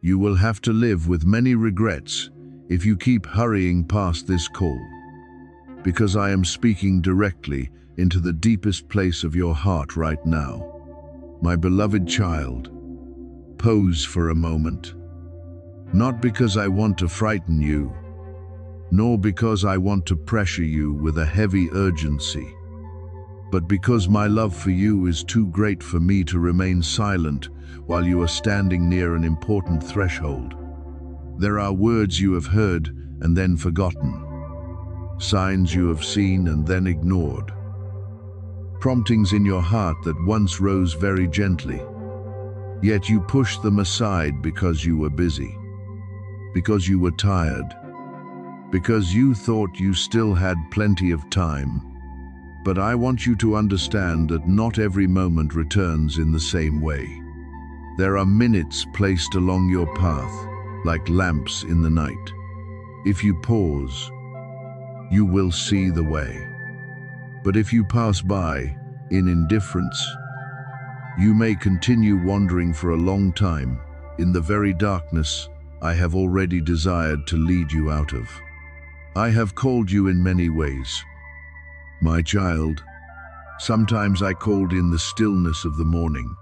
You will have to live with many regrets if you keep hurrying past this call, because I am speaking directly into the deepest place of your heart right now. My beloved child, pause for a moment. Not because I want to frighten you, nor because I want to pressure you with a heavy urgency, but because my love for you is too great for me to remain silent while you are standing near an important threshold. There are words you have heard and then forgotten, signs you have seen and then ignored, promptings in your heart that once rose very gently, yet you pushed them aside because you were busy, because you were tired, because you thought you still had plenty of time. But I want you to understand that not every moment returns in the same way. There are minutes placed along your path, like lamps in the night. If you pause, you will see the way. But if you pass by in indifference, you may continue wandering for a long time in the very darkness I have already desired to lead you out of. I have called you in many ways, my child. Sometimes I called in the stillness of the morning,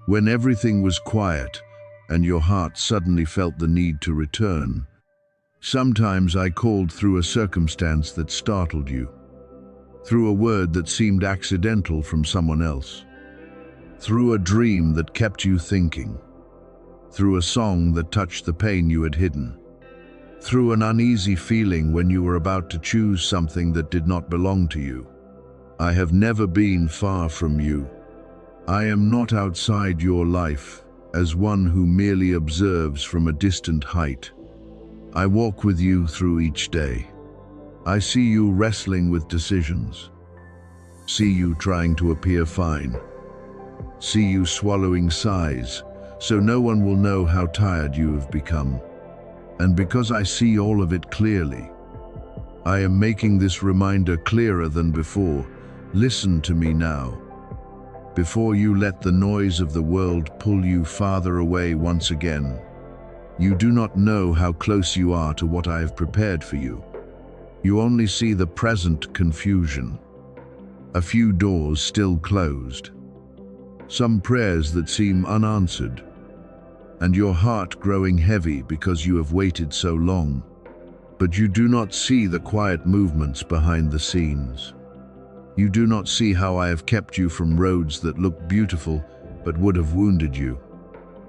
when everything was quiet and your heart suddenly felt the need to return. Sometimes I called through a circumstance that startled you, through a word that seemed accidental from someone else, through a dream that kept you thinking, through a song that touched the pain you had hidden, through an uneasy feeling when you were about to choose something that did not belong to you. I have never been far from you. I am not outside your life as one who merely observes from a distant height. I walk with you through each day. I see you wrestling with decisions, see you trying to appear fine, see you swallowing sighs so no one will know how tired you have become. And because I see all of it clearly, I am making this reminder clearer than before. Listen to me now, before you let the noise of the world pull you farther away once again. You do not know how close you are to what I have prepared for you. You only see the present confusion, a few doors still closed, some prayers that seem unanswered, and your heart growing heavy because you have waited so long. But you do not see the quiet movements behind the scenes. You do not see how I have kept you from roads that look beautiful but would have wounded you.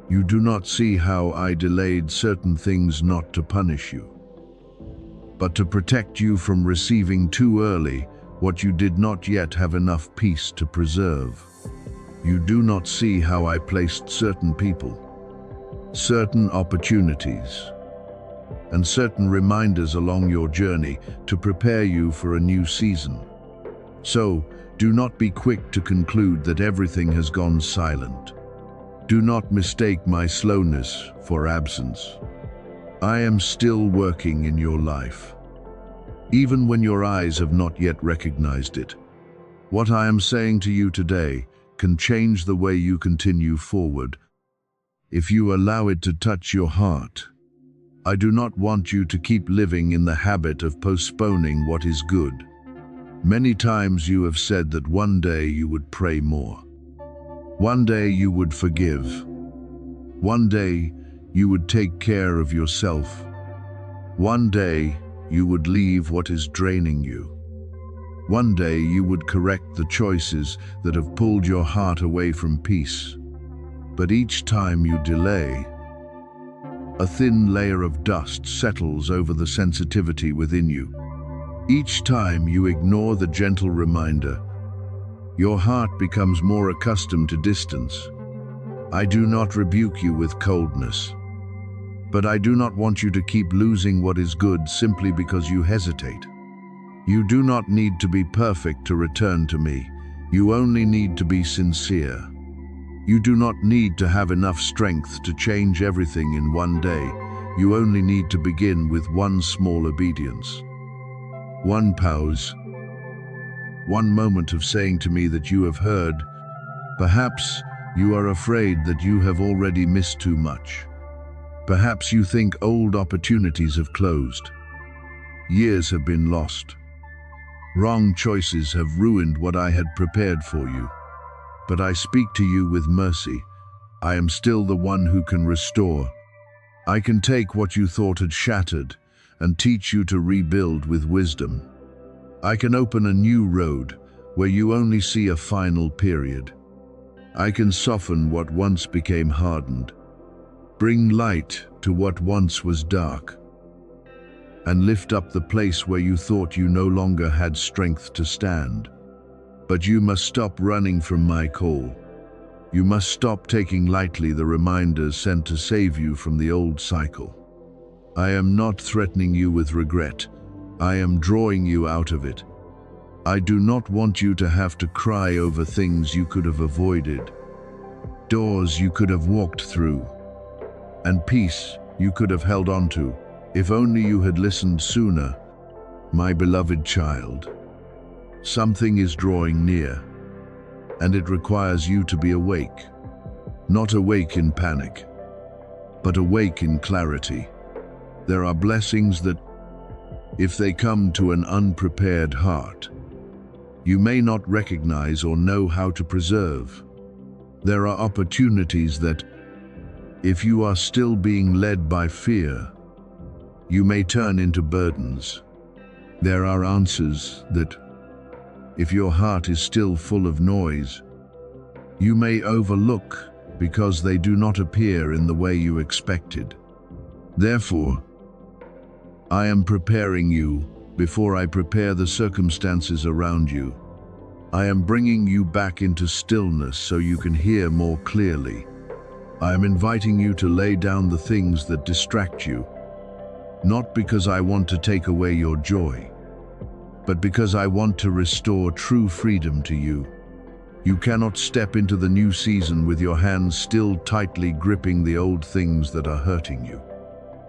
You do not see how I delayed certain things not to punish you, but to protect you from receiving too early what you did not yet have enough peace to preserve. You do not see how I placed certain people, certain opportunities, and certain reminders along your journey to prepare you for a new season. So, do not be quick to conclude that everything has gone silent. Do not mistake my slowness for absence. I am still working in your life, even when your eyes have not yet recognized it. What I am saying to you today can change the way you continue forward, if you allow it to touch your heart. I do not want you to keep living in the habit of postponing what is good. Many times you have said that one day you would pray more. One day you would forgive. One day you would take care of yourself. One day you would leave what is draining you. One day you would correct the choices that have pulled your heart away from peace. But each time you delay, a thin layer of dust settles over the sensitivity within you. Each time you ignore the gentle reminder, your heart becomes more accustomed to distance. I do not rebuke you with coldness, but I do not want you to keep losing what is good simply because you hesitate. You do not need to be perfect to return to me. You only need to be sincere. You do not need to have enough strength to change everything in one day. You only need to begin with one small obedience. One pause. One moment of saying to me that you have heard. Perhaps you are afraid that you have already missed too much. Perhaps you think old opportunities have closed. Years have been lost. Wrong choices have ruined what I had prepared for you. But I speak to you with mercy. I am still the one who can restore. I can take what you thought had shattered and teach you to rebuild with wisdom. I can open a new road where you only see a final period. I can soften what once became hardened, bring light to what once was dark, and lift up the place where you thought you no longer had strength to stand. But you must stop running from my call. You must stop taking lightly the reminders sent to save you from the old cycle. I am not threatening you with regret. I am drawing you out of it. I do not want you to have to cry over things you could have avoided, doors you could have walked through, and peace you could have held on to if only you had listened sooner. My beloved child, something is drawing near, and it requires you to be awake. Not awake in panic, but awake in clarity. There are blessings that, if they come to an unprepared heart, you may not recognize or know how to preserve. There are opportunities that, if you are still being led by fear, you may turn into burdens. There are answers that, if your heart is still full of noise, you may overlook because they do not appear in the way you expected. Therefore, I am preparing you before I prepare the circumstances around you. I am bringing you back into stillness so you can hear more clearly. I am inviting you to lay down the things that distract you, not because I want to take away your joy, but because I want to restore true freedom to you. You cannot step into the new season with your hands still tightly gripping the old things that are hurting you.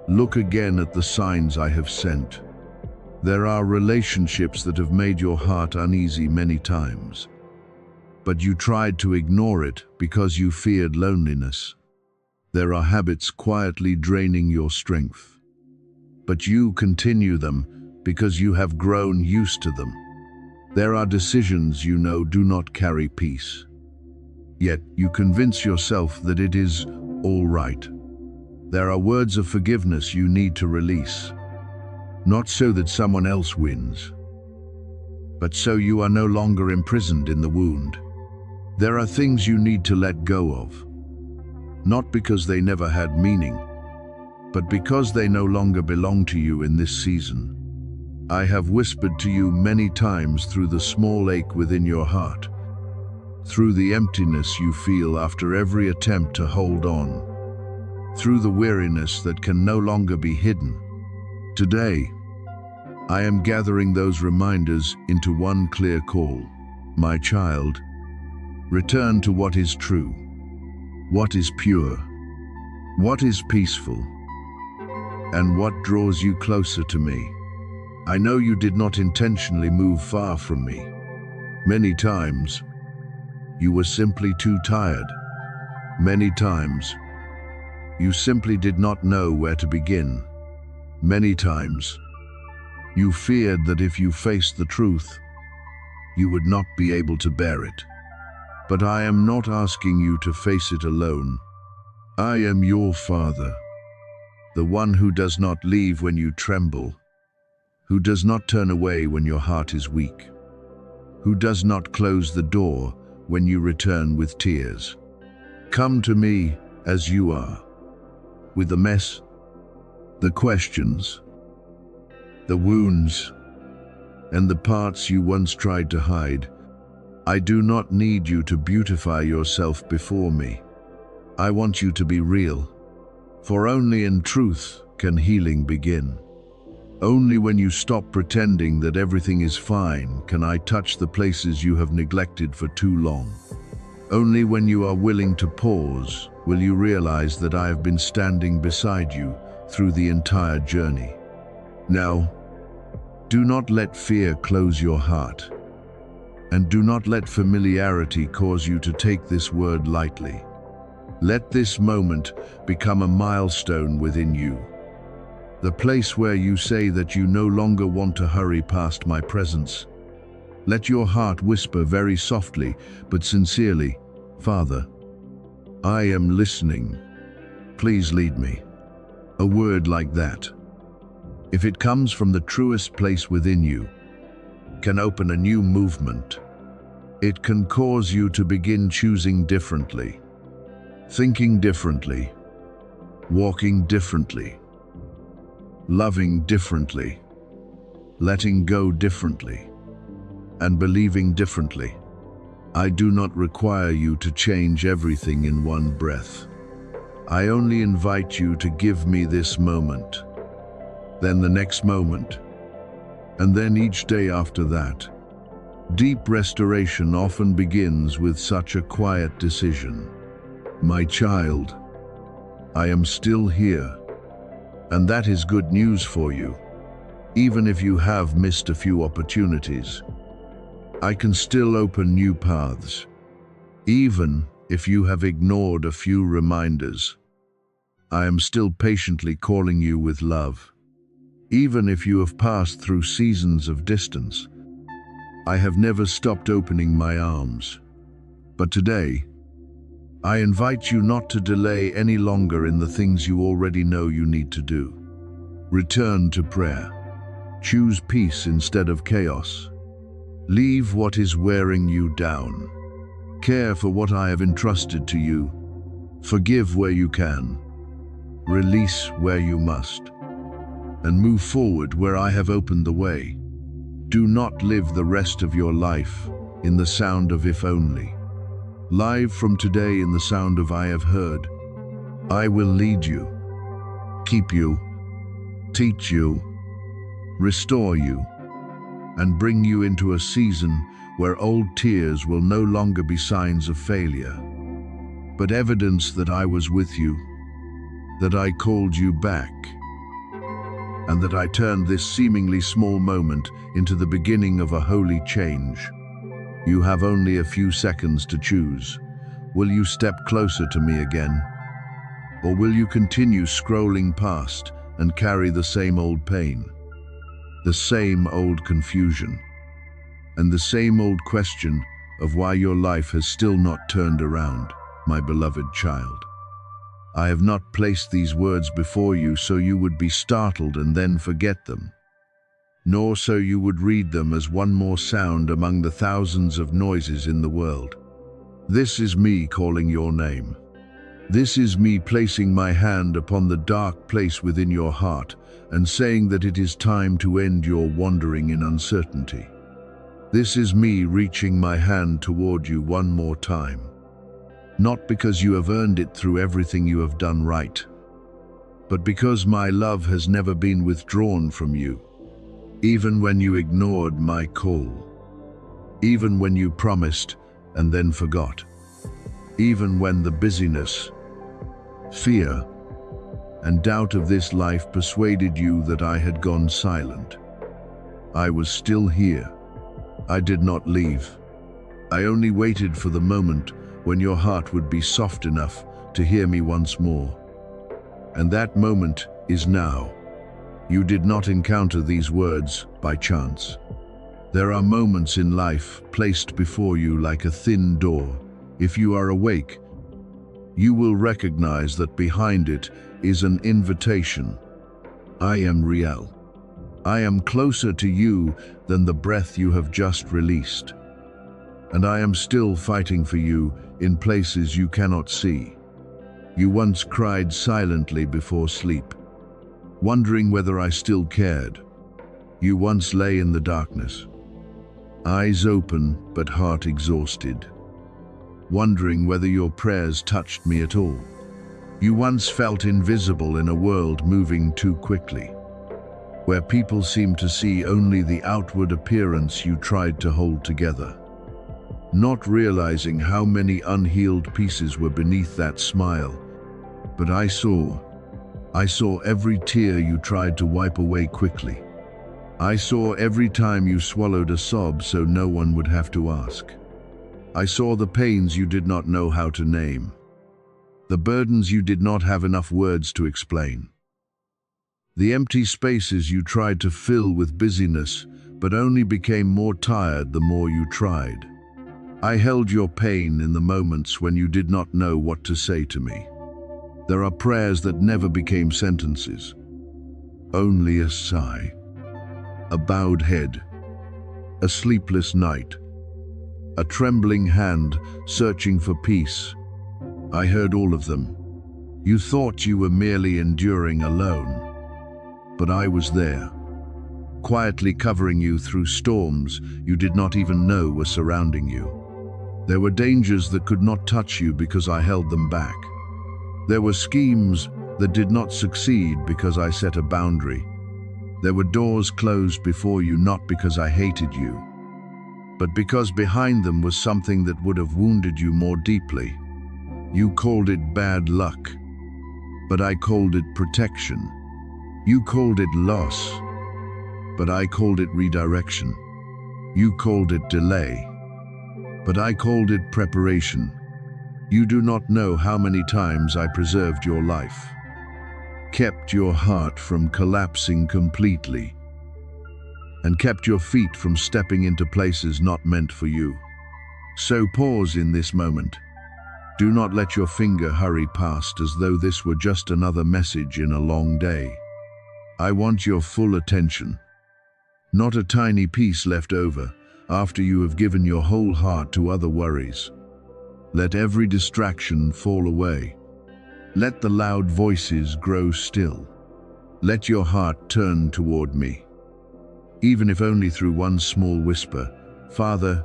Look again at the signs I have sent. There are relationships that have made your heart uneasy many times, but you tried to ignore it because you feared loneliness. There are habits quietly draining your strength, but you continue them because you have grown used to them. There are decisions you know do not carry peace, yet you convince yourself that it is all right. There are words of forgiveness you need to release, not so that someone else wins, but so you are no longer imprisoned in the wound. There are things you need to let go of, not because they never had meaning, but because they no longer belong to you in this season. I have whispered to you many times through the small ache within your heart, through the emptiness you feel after every attempt to hold on, through the weariness that can no longer be hidden. Today, I am gathering those reminders into one clear call. My child, return to what is true, what is pure, what is peaceful, and what draws you closer to me. I know you did not intentionally move far from me. Many times, you were simply too tired. Many times, you simply did not know where to begin. Many times, you feared that if you faced the truth, you would not be able to bear it. But I am not asking you to face it alone. I am your Father, the one who does not leave when you tremble, who does not turn away when your heart is weak, who does not close the door when you return with tears. Come to me as you are, with the mess, the questions, the wounds, and the parts you once tried to hide. I do not need you to beautify yourself before me. I want you to be real, for only in truth can healing begin. Only when you stop pretending that everything is fine can I touch the places you have neglected for too long. Only when you are willing to pause will you realize that I have been standing beside you through the entire journey. Now, do not let fear close your heart, and do not let familiarity cause you to take this word lightly. Let this moment become a milestone within you. The place where you say that you no longer want to hurry past my presence. Let your heart whisper very softly but sincerely, "Father, I am listening. Please lead me." A word like that, if it comes from the truest place within you, can open a new movement. It can cause you to begin choosing differently, thinking differently, walking differently, loving differently, letting go differently, and believing differently. I do not require you to change everything in one breath. I only invite you to give me this moment, then the next moment, and then each day after that. Deep restoration often begins with such a quiet decision. My child, I am still here, and that is good news for you. Even if you have missed a few opportunities, I can still open new paths. Even if you have ignored a few reminders, I am still patiently calling you with love. Even if you have passed through seasons of distance, I have never stopped opening my arms. But today, I invite you not to delay any longer in the things you already know you need to do. Return to prayer. Choose peace instead of chaos. Leave what is wearing you down. Care for what I have entrusted to you. Forgive where you can. Release where you must. And move forward where I have opened the way. Do not live the rest of your life in the sound of if only. Live from today in the sound of I have heard. I will lead you, keep you, teach you, restore you, and bring you into a season where old tears will no longer be signs of failure, but evidence that I was with you, that I called you back, and that I turned this seemingly small moment into the beginning of a holy change. You have only a few seconds to choose. Will you step closer to me again? Or will you continue scrolling past and carry the same old pain, the same old confusion, and the same old question of why your life has still not turned around, my beloved child? I have not placed these words before you so you would be startled and then forget them, nor so you would read them as one more sound among the thousands of noises in the world. This is me calling your name. This is me placing my hand upon the dark place within your heart and saying that it is time to end your wandering in uncertainty. This is me reaching my hand toward you one more time. Not because you have earned it through everything you have done right, but because my love has never been withdrawn from you, even when you ignored my call, even when you promised and then forgot, even when the busyness, fear, and doubt of this life persuaded you that I had gone silent. I was still here. I did not leave. I only waited for the moment when your heart would be soft enough to hear me once more. And that moment is now. You did not encounter these words by chance. There are moments in life placed before you like a thin door. If you are awake, you will recognize that behind it is an invitation. I am real. I am closer to you than the breath you have just released. And I am still fighting for you in places you cannot see. You once cried silently before sleep, wondering whether I still cared. You once lay in the darkness, eyes open but heart exhausted, wondering whether your prayers touched me at all. You once felt invisible in a world moving too quickly, where people seemed to see only the outward appearance you tried to hold together, not realizing how many unhealed pieces were beneath that smile. But I saw every tear you tried to wipe away quickly. I saw every time you swallowed a sob so no one would have to ask. I saw the pains you did not know how to name. the burdens you did not have enough words to explain, the empty spaces you tried to fill with busyness but only became more tired the more you tried. I held your pain in the moments when you did not know what to say to me. There are prayers that never became sentences, only a sigh, a bowed head, a sleepless night, a trembling hand searching for peace. I heard all of them. You thought you were merely enduring alone, but I was there, quietly covering you through storms you did not even know were surrounding you. There were dangers that could not touch you because I held them back. There were schemes that did not succeed because I set a boundary. There were doors closed before you not because I hated you, but because behind them was something that would have wounded you more deeply. You called it bad luck, but I called it protection. You called it loss, but I called it redirection. You called it delay, but I called it preparation. You do not know how many times I preserved your life, kept your heart from collapsing completely, and kept your feet from stepping into places not meant for you. So pause in this moment. Do not let your finger hurry past as though this were just another message in a long day. I want your full attention, not a tiny piece left over after you have given your whole heart to other worries. Let every distraction fall away. Let the loud voices grow still. Let your heart turn toward me, even if only through one small whisper. Father,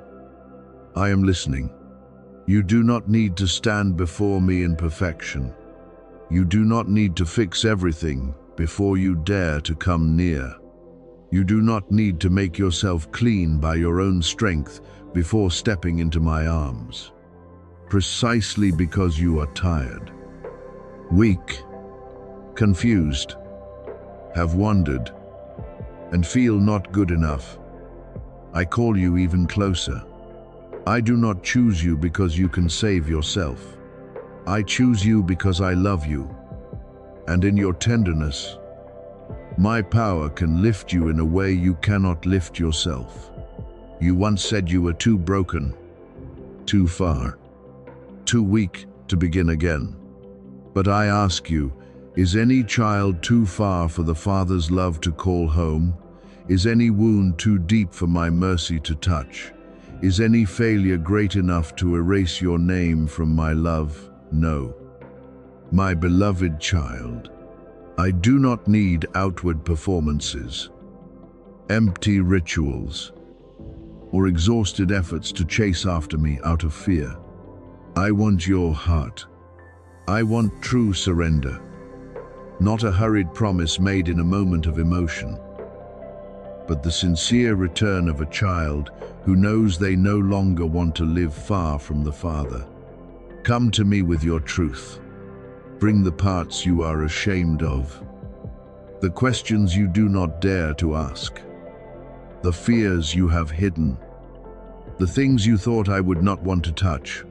I am listening. You do not need to stand before me in perfection. You do not need to fix everything before you dare to come near. You do not need to make yourself clean by your own strength before stepping into my arms. Precisely because you are tired, weak, confused, have wandered, and feel not good enough, I call you even closer. I do not choose you because you can save yourself. I choose you because I love you, and in your tenderness, my power can lift you in a way you cannot lift yourself. You once said you were too broken, too far, too weak to begin again. But I ask you, is any child too far for the Father's love to call home? Is any wound too deep for my mercy to touch? Is any failure great enough to erase your name from my love? No. My beloved child, I do not need outward performances, empty rituals, or exhausted efforts to chase after me out of fear. I want your heart. I want true surrender, not a hurried promise made in a moment of emotion, but the sincere return of a child who knows they no longer want to live far from the Father. Come to me with your truth. Bring the parts you are ashamed of, the questions you do not dare to ask, the fears you have hidden, the things you thought I would not want to touch.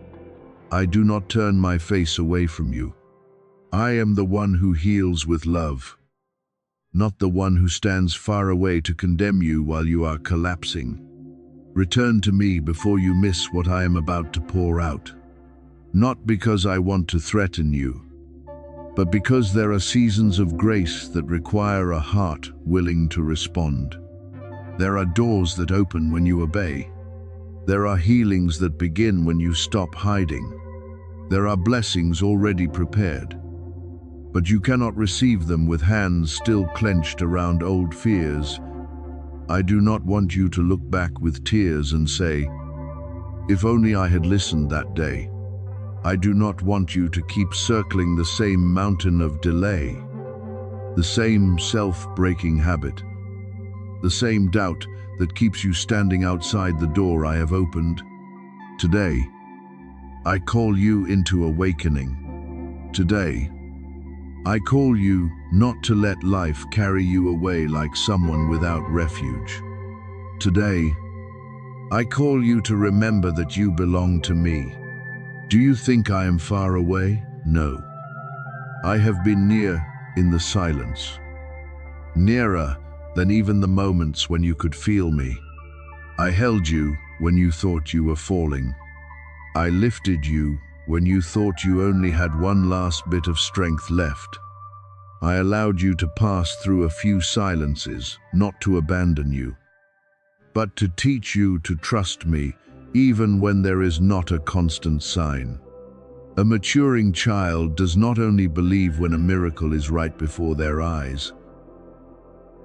I do not turn my face away from you. I am the one who heals with love, not the one who stands far away to condemn you while you are collapsing. Return to me before you miss what I am about to pour out. Not because I want to threaten you, but because there are seasons of grace that require a heart willing to respond. There are doors that open when you obey. There are healings that begin when you stop hiding. There are blessings already prepared, but you cannot receive them with hands still clenched around old fears. I do not want you to look back with tears and say, if only I had listened that day. I do not want you to keep circling the same mountain of delay, the same self-breaking habit, the same doubt that keeps you standing outside the door I have opened. Today, I call you into awakening. Today, I call you not to let life carry you away like someone without refuge. Today, I call you to remember that you belong to me. Do you think I am far away? No. I have been near in the silence. Nearer than even the moments when you could feel me. I held you when you thought you were falling. I lifted you when you thought you only had one last bit of strength left. I allowed you to pass through a few silences, not to abandon you, but to teach you to trust me, even when there is not a constant sign. A maturing child does not only believe when a miracle is right before their eyes,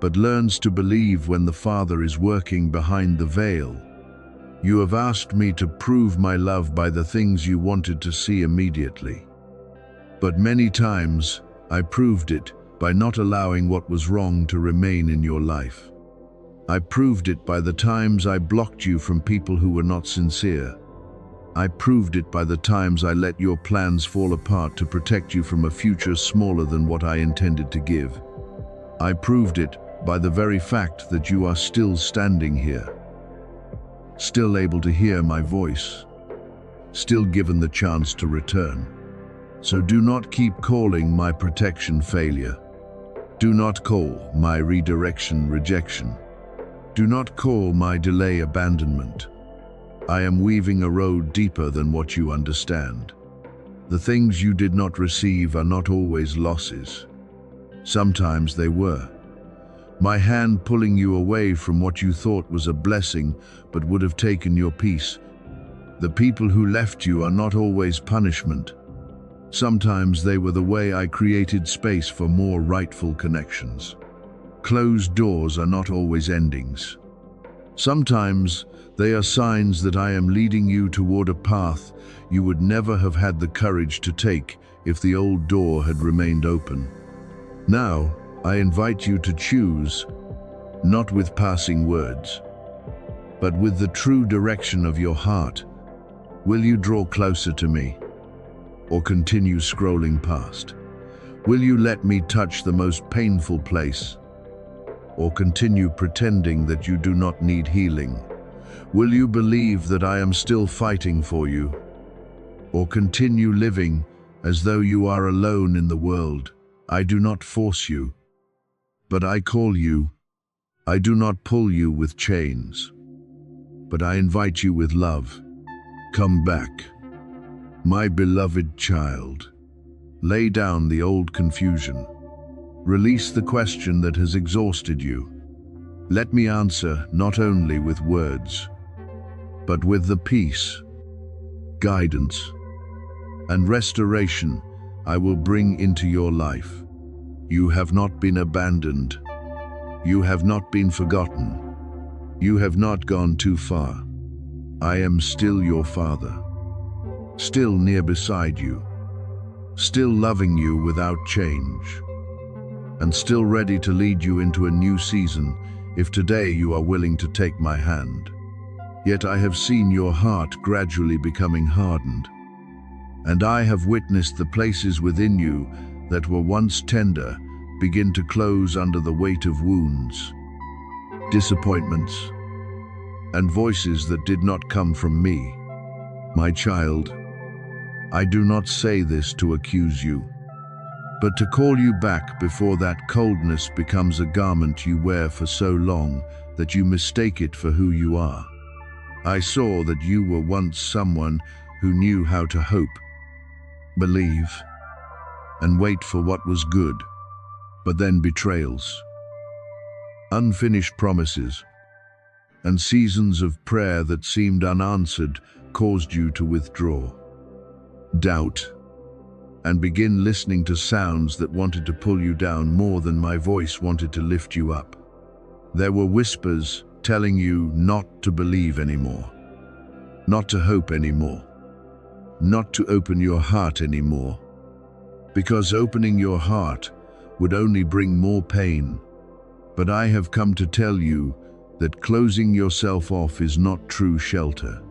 but learns to believe when the Father is working behind the veil. You have asked me to prove my love by the things you wanted to see immediately. But many times, I proved it by not allowing what was wrong to remain in your life. I proved it by the times I blocked you from people who were not sincere. I proved it by the times I let your plans fall apart to protect you from a future smaller than what I intended to give. I proved it by the very fact that you are still standing here, still able to hear my voice, still given the chance to return. So do not keep calling my protection failure. Do not call my redirection rejection. Do not call my delay abandonment. I am weaving a road deeper than what you understand. The things you did not receive are not always losses. Sometimes they were. My hand pulling you away from what you thought was a blessing but would have taken your peace. The people who left you are not always punishment. Sometimes they were the way I created space for more rightful connections. Closed doors are not always endings. Sometimes they are signs that I am leading you toward a path you would never have had the courage to take if the old door had remained open. Now, I invite you to choose, not with passing words, but with the true direction of your heart. Will you draw closer to me, or continue scrolling past? Will you let me touch the most painful place, or continue pretending that you do not need healing? Will you believe that I am still fighting for you, or continue living as though you are alone in the world? I do not force you, but I call you. I do not pull you with chains, but I invite you with love. Come back, my beloved child. Lay down the old confusion. Release the question that has exhausted you. Let me answer not only with words, but with the peace, guidance, and restoration I will bring into your life. You have not been abandoned. You have not been forgotten. You have not gone too far. I am still your Father, still near beside you, still loving you without change, and still ready to lead you into a new season if today you are willing to take my hand. Yet I have seen your heart gradually becoming hardened, and I have witnessed the places within you that were once tender begin to close under the weight of wounds, disappointments, and voices that did not come from me. My child, I do not say this to accuse you, but to call you back before that coldness becomes a garment you wear for so long that you mistake it for who you are. I saw that you were once someone who knew how to hope, believe, and wait for what was good, but then betrayals, unfinished promises, and seasons of prayer that seemed unanswered caused you to withdraw, doubt, and begin listening to sounds that wanted to pull you down more than my voice wanted to lift you up. There were whispers telling you not to believe anymore, not to hope anymore, not to open your heart anymore, because opening your heart would only bring more pain. But I have come to tell you that closing yourself off is not true shelter.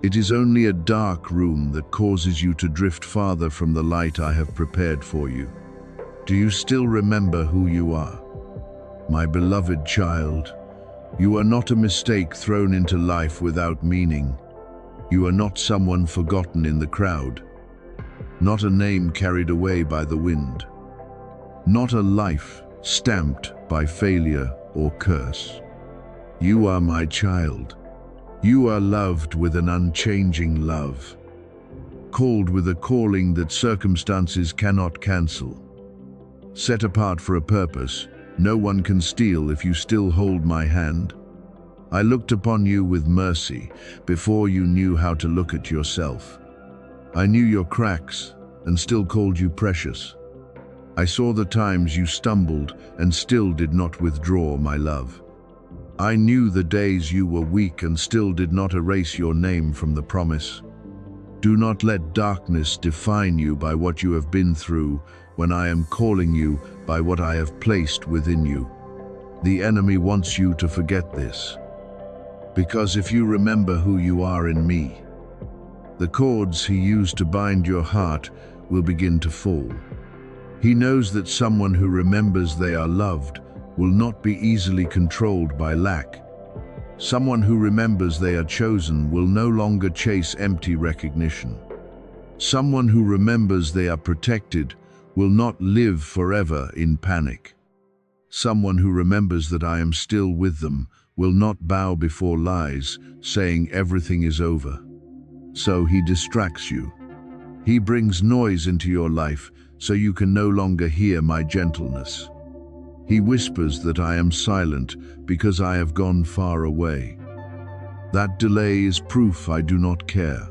It is only a dark room that causes you to drift farther from the light I have prepared for you. Do you still remember who you are? My beloved child, you are not a mistake thrown into life without meaning. You are not someone forgotten in the crowd. not a name carried away by the wind, not a life stamped by failure or curse. You are my child. You are loved with an unchanging love, called with a calling that circumstances cannot cancel. Set apart for a purpose no one can steal if you still hold my hand. I looked upon you with mercy before you knew how to look at yourself. I knew your cracks and still called you precious. I saw the times you stumbled and still did not withdraw my love. I knew the days you were weak and still did not erase your name from the promise. Do not let darkness define you by what you have been through when I am calling you by what I have placed within you. The enemy wants you to forget this, because if you remember who you are in me, the cords he used to bind your heart will begin to fall. He knows that someone who remembers they are loved will not be easily controlled by lack. Someone who remembers they are chosen will no longer chase empty recognition. Someone who remembers they are protected will not live forever in panic. Someone who remembers that I am still with them will not bow before lies, saying everything is over. So he distracts you. He brings noise into your life so you can no longer hear my gentleness. He whispers that I am silent because I have gone far away. That delay is proof I do not care.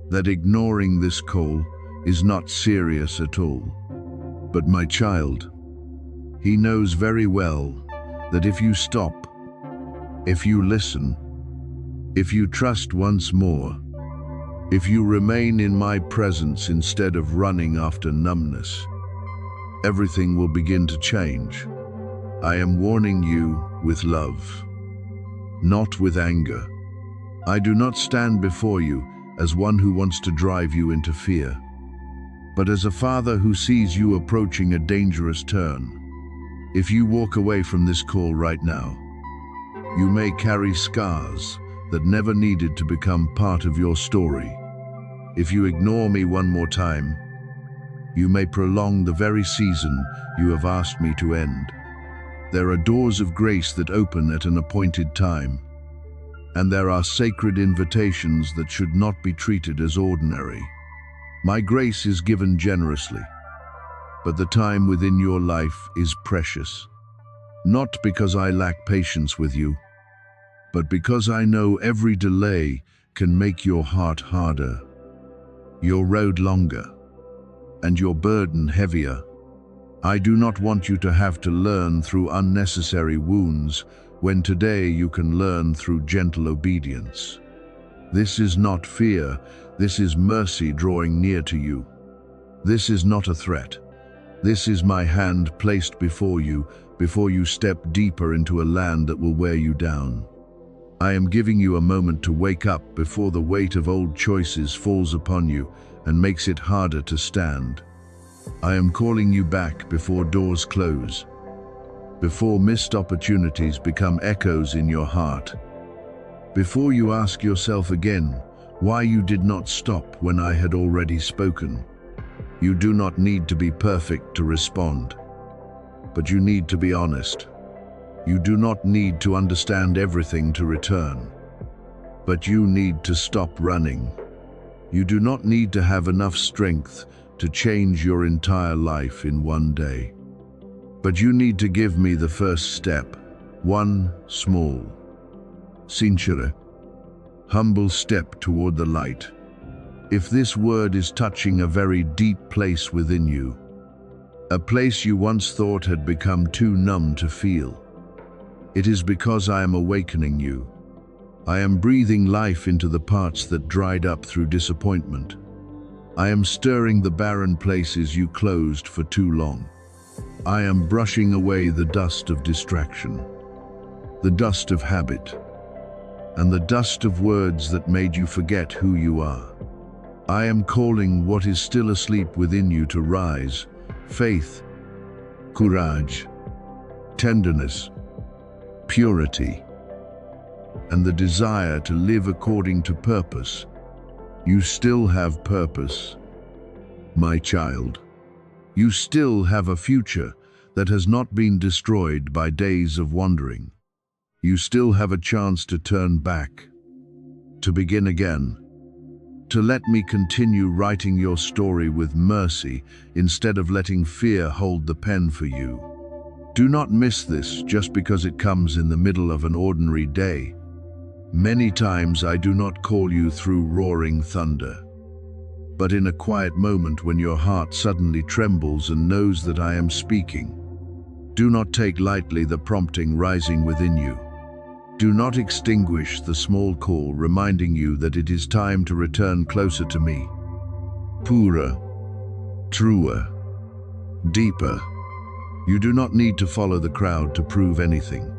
That ignoring this call is not serious at all. But my child, he knows very well that if you stop, if you listen, if you trust once more, if you remain in my presence instead of running after numbness, everything will begin to change. I am warning you with love, not with anger. I do not stand before you as one who wants to drive you into fear, but as a father who sees you approaching a dangerous turn. If you walk away from this call right now, you may carry scars that never needed to become part of your story. If you ignore me one more time, you may prolong the very season you have asked me to end. There are doors of grace that open at an appointed time, and there are sacred invitations that should not be treated as ordinary. My grace is given generously, but the time within your life is precious. Not because I lack patience with you, but because I know every delay can make your heart harder, your road longer, and your burden heavier. I do not want you to have to learn through unnecessary wounds when today you can learn through gentle obedience. This is not fear, this is mercy drawing near to you. This is not a threat. This is my hand placed before you step deeper into a land that will wear you down. I am giving you a moment to wake up before the weight of old choices falls upon you and makes it harder to stand. I am calling you back before doors close, before missed opportunities become echoes in your heart, before you ask yourself again why you did not stop when I had already spoken. You do not need to be perfect to respond, but you need to be honest. You do not need to understand everything to return, but you need to stop running. You do not need to have enough strength to change your entire life in one day, but you need to give me the first step, one small, sincere, humble step toward the light. If this word is touching a very deep place within you, a place you once thought had become too numb to feel, it is because I am awakening you. I am breathing life into the parts that dried up through disappointment. I am stirring the barren places you closed for too long. I am brushing away the dust of distraction, the dust of habit, and the dust of words that made you forget who you are. I am calling what is still asleep within you to rise: faith, courage, tenderness, purity, and the desire to live according to purpose. You still have purpose. My child, you still have a future that has not been destroyed by days of wandering. You still have a chance to turn back, to begin again, to let me continue writing your story with mercy instead of letting fear hold the pen for you. Do not miss this just because it comes in the middle of an ordinary day. Many times I do not call you through roaring thunder, but in a quiet moment when your heart suddenly trembles and knows that I am speaking. Do not take lightly the prompting rising within you. Do not extinguish the small call reminding you that it is time to return closer to me. Purer, truer, deeper. You do not need to follow the crowd to prove anything.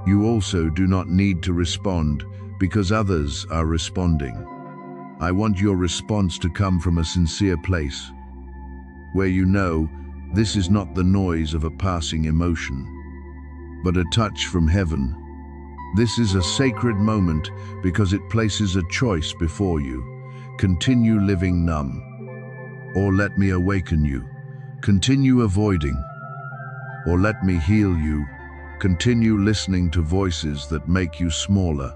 You also do not need to respond because others are responding. I want your response to come from a sincere place, where you know this is not the noise of a passing emotion, but a touch from heaven. This is a sacred moment because it places a choice before you. Continue living numb, or let me awaken you. Continue avoiding, or let me heal you. Continue listening to voices that make you smaller,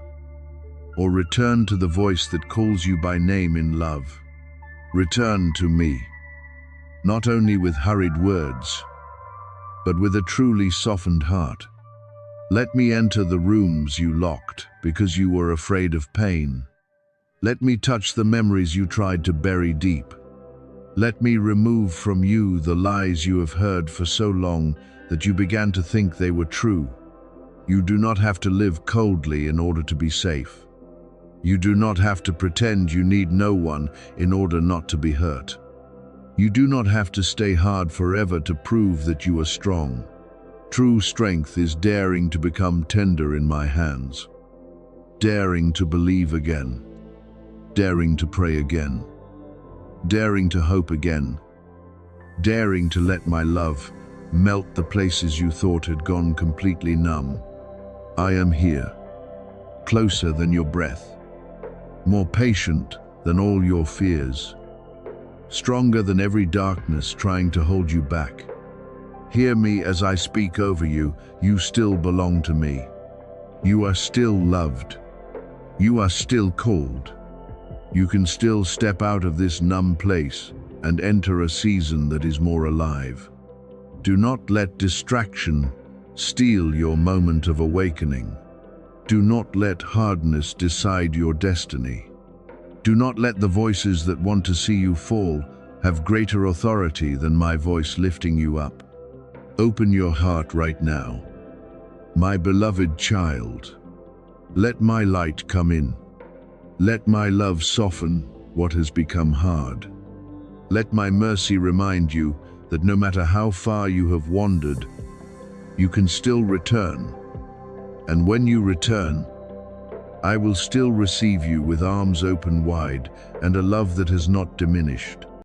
or return to the voice that calls you by name in love. Return to me, not only with hurried words, but with a truly softened heart. Let me enter the rooms you locked because you were afraid of pain. Let me touch the memories you tried to bury deep. Let me remove from you the lies you have heard for so long that you began to think they were true. You do not have to live coldly in order to be safe. You do not have to pretend you need no one in order not to be hurt. You do not have to stay hard forever to prove that you are strong. True strength is daring to become tender in my hands, daring to believe again, daring to pray again, daring to hope again, daring to let my love melt the places you thought had gone completely numb. I am here, closer than your breath, more patient than all your fears, stronger than every darkness trying to hold you back. Hear me as I speak over you. You still belong to me. You are still loved. You are still called. You can still step out of this numb place and enter a season that is more alive. Do not let distraction steal your moment of awakening. Do not let hardness decide your destiny. Do not let the voices that want to see you fall have greater authority than my voice lifting you up. Open your heart right now. My beloved child, let my light come in. Let my love soften what has become hard. Let my mercy remind you that no matter how far you have wandered, you can still return. And when you return, I will still receive you with arms open wide and a love that has not diminished.